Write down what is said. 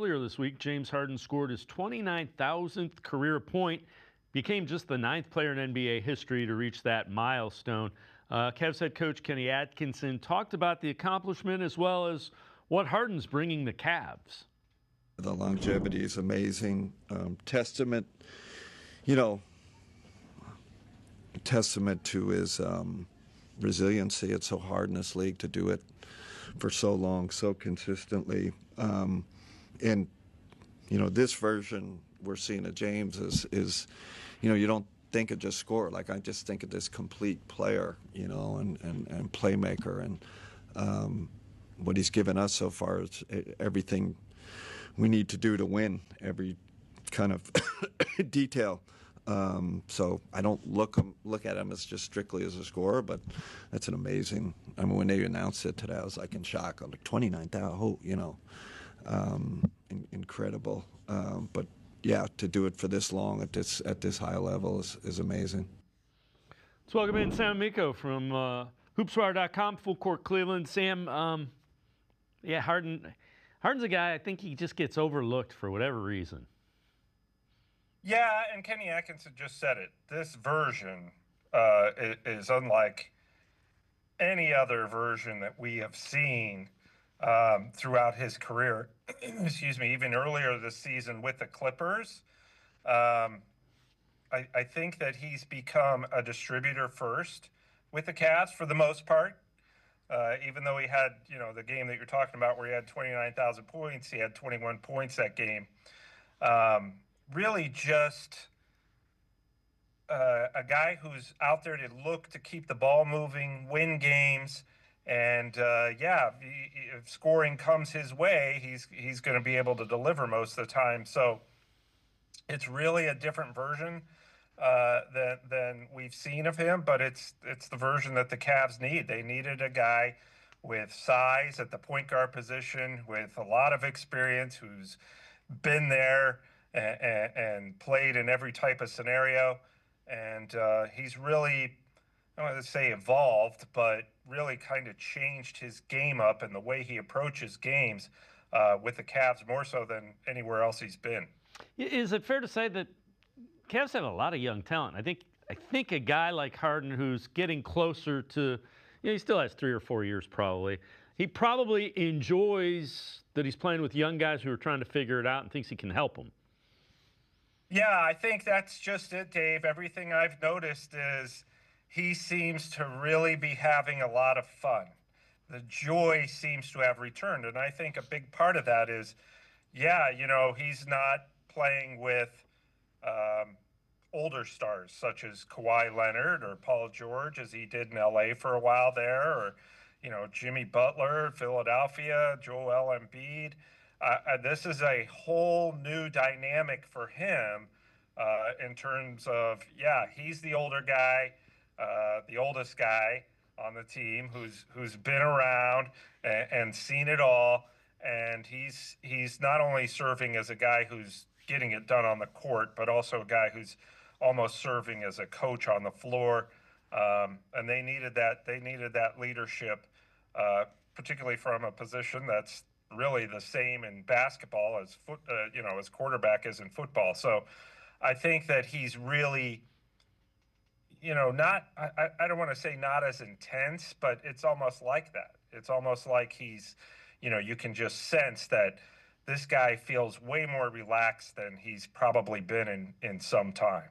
earlier this week, James Harden scored his 29,000th career point, became just the 9th player in NBA history to reach that milestone. Cavs head coach Kenny Atkinson talked about the accomplishment as well as what Harden's bringing the Cavs. The longevity is amazing. Testament to his resiliency. It's so hard in this league to do it for so long, so consistently. And this version we're seeing of James is you don't think of just scorer. Like, I just think of this complete player, and playmaker. And what he's given us so far is everything we need to do to win, every kind of detail. So I don't look at him as just strictly as a scorer, but that's an amazing. I mean, when they announced it today, I was like in shock. I'm like 29,000, incredible. But yeah, to do it for this long at this high level is amazing. Let's welcome in Sam Amico from hoopswire.com, Full Court Cleveland. Sam, Harden's a guy, I think he just gets overlooked for whatever reason. Yeah, and Kenny Atkinson just said it. This version is unlike any other version that we have seen throughout his career. Excuse me, even earlier this season with the Clippers. I think that he's become a distributor first with the Cavs for the most part. Even though he had, the game that you're talking about where he had 29,000 points, he had 21 points that game. Really just a guy who's out there to look to keep the ball moving, win games, and if scoring comes his way, he's going to be able to deliver most of the time. So it's really a different version than we've seen of him, but it's the version that the Cavs need. They needed a guy with size at the point guard position, with a lot of experience, who's been there and played in every type of scenario. And he's really, I don't want to say evolved, but really kind of changed his game up and the way he approaches games with the Cavs more so than anywhere else he's been. Is it fair to say that Cavs have a lot of young talent? I think a guy like Harden, who's getting closer to, he still has 3 or 4 years probably. He probably enjoys that he's playing with young guys who are trying to figure it out and thinks he can help them. Yeah, I think that's just it, Dave. Everything I've noticed is he seems to really be having a lot of fun. The joy seems to have returned. And I think a big part of that is, he's not playing with older stars such as Kawhi Leonard or Paul George as he did in LA for a while there, or, Jimmy Butler, Philadelphia, Joel Embiid. This is a whole new dynamic for him in terms of, he's the older guy, the oldest guy on the team who's been around and seen it all. And he's not only serving as a guy who's getting it done on the court, but also a guy who's almost serving as a coach on the floor. And they needed that leadership, particularly from a position that's really the same in basketball as as quarterback is in football. So I think that he's really, not, I don't want to say not as intense, but it's almost like that. It's almost like he's, you can just sense that this guy feels way more relaxed than he's probably been in some time.